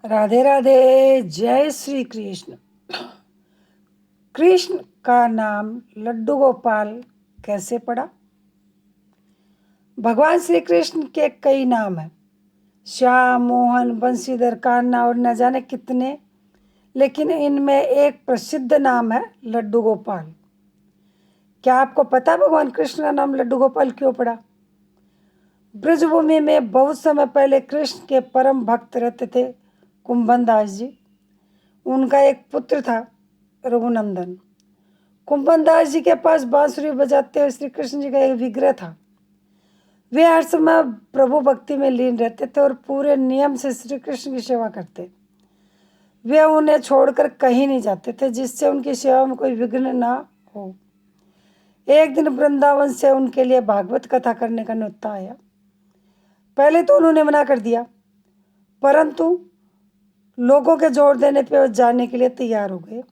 राधे राधे। जय श्री कृष्ण। कृष्ण का नाम लड्डू गोपाल कैसे पड़ा? भगवान श्री कृष्ण के कई नाम हैं, श्याम, मोहन, बंशीधर, कान्हा और न जाने कितने, लेकिन इनमें एक प्रसिद्ध नाम है लड्डू गोपाल। क्या आपको पता है भगवान कृष्ण का नाम लड्डू गोपाल क्यों पड़ा? ब्रजभूमि में बहुत समय पहले कृष्ण के परम भक्त रहते थे कुंभन दास जी। उनका एक पुत्र था रघुनंदन। कुंभन दास जी के पास बांसुरी बजाते हुए श्री कृष्ण जी का एक विग्रह था। वे हर समय प्रभु भक्ति में लीन रहते थे और पूरे नियम से श्री कृष्ण की सेवा करते। वे उन्हें छोड़कर कहीं नहीं जाते थे जिससे उनकी सेवा में कोई विघ्न ना हो। एक दिन वृंदावन से उनके लिए भागवत कथा करने का न्योता आया। पहले तो उन्होंने मना कर दिया, परंतु लोगों के जोर देने पर जाने के लिए तैयार हो गए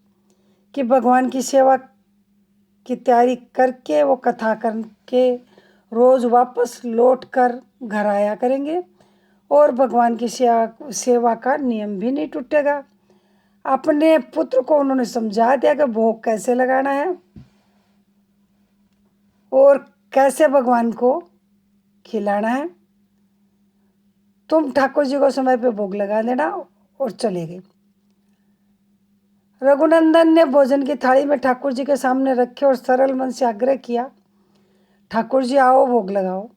कि भगवान की सेवा की तैयारी करके वो कथा करके रोज वापस लौट कर घर आया करेंगे और भगवान की सेवा का नियम भी नहीं टूटेगा। अपने पुत्र को उन्होंने समझा दिया कि भोग कैसे लगाना है और कैसे भगवान को खिलाना है। तुम ठाकुर जी को समय पे भोग लगा देना और चले गए। रघुनंदन ने भोजन की थाली में ठाकुर जी के सामने रखे और सरल मन से आग्रह किया, ठाकुर जी आओ भोग लगाओ।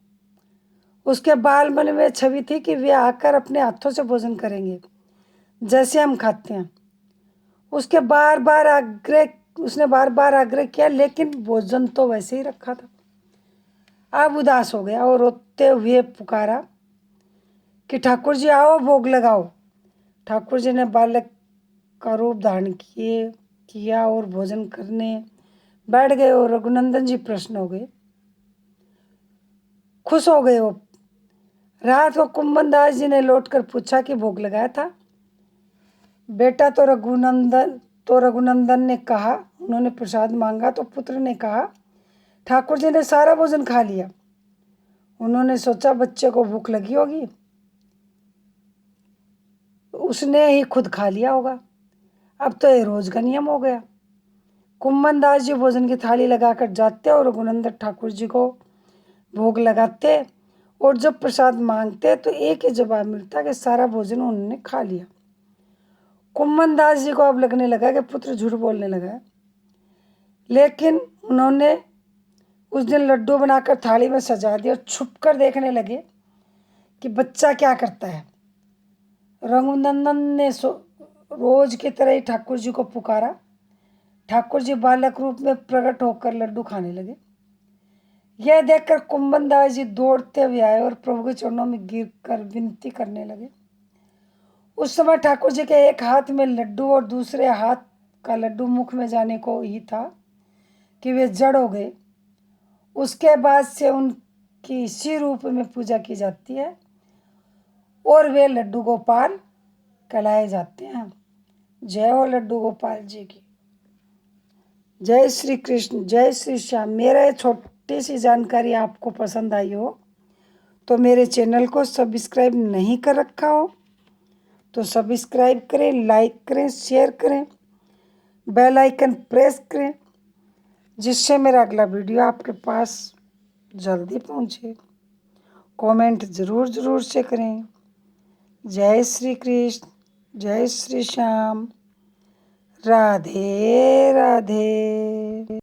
उसके बाल मन में छवि थी कि वे आकर अपने हाथों से भोजन करेंगे जैसे हम खाते हैं। उसने बार बार आग्रह किया, लेकिन भोजन तो वैसे ही रखा था। अब उदास हो गया और रोते हुए पुकारा कि ठाकुर जी आओ भोग लगाओ। ठाकुर जी ने बालक का रूप धारण किया और भोजन करने बैठ गए और रघुनंदन जी प्रसन्न हो गए, खुश हो गए। वो रात को कुंभन दास जी ने लौटकर पूछा कि भोग लगाया था बेटा? तो रघुनंदन ने कहा, उन्होंने प्रसाद मांगा तो पुत्र ने कहा ठाकुर जी ने सारा भोजन खा लिया। उन्होंने सोचा बच्चे को भूख लगी होगी, उसने ही खुद खा लिया होगा। अब तो ये रोज का नियम हो गया। कुंभन दास जी भोजन की थाली लगाकर जाते और रघुनंदन ठाकुर जी को भोग लगाते और जब प्रसाद मांगते तो एक ही जवाब मिलता कि सारा भोजन उन्होंने खा लिया। कुंभन दास जी को अब लगने लगा कि पुत्र झूठ बोलने लगा है, लेकिन उन्होंने उस दिन लड्डू बनाकर थाली में सजा दिया और छुप कर देखने लगे कि बच्चा क्या करता है। रघुनंदन ने रोज की तरह ही ठाकुर जी को पुकारा। ठाकुर जी बालक रूप में प्रकट होकर लड्डू खाने लगे। यह देखकर कुंभन दास जी दौड़ते हुए आए और प्रभु के चरणों में गिरकर विनती करने लगे। उस समय ठाकुर जी के एक हाथ में लड्डू और दूसरे हाथ का लड्डू मुख में जाने को ही था कि वे जड़ हो गए। उसके बाद से उनकी इसी रूप में पूजा की जाती है और वे लड्डू गोपाल कहलाए जाते हैं। जय हो लड्डू गोपाल जी की। जय श्री कृष्ण, जय श्री श्याम। मेरा ये छोटी सी जानकारी आपको पसंद आई हो तो मेरे चैनल को सब्सक्राइब नहीं कर रखा हो तो सब्सक्राइब करें, लाइक करें, शेयर करें, बेल आइकन प्रेस करें, जिससे मेरा अगला वीडियो आपके पास जल्दी पहुंचे। कमेंट ज़रूर से करें। जय श्री कृष्ण, जय श्री श्याम, राधे राधे।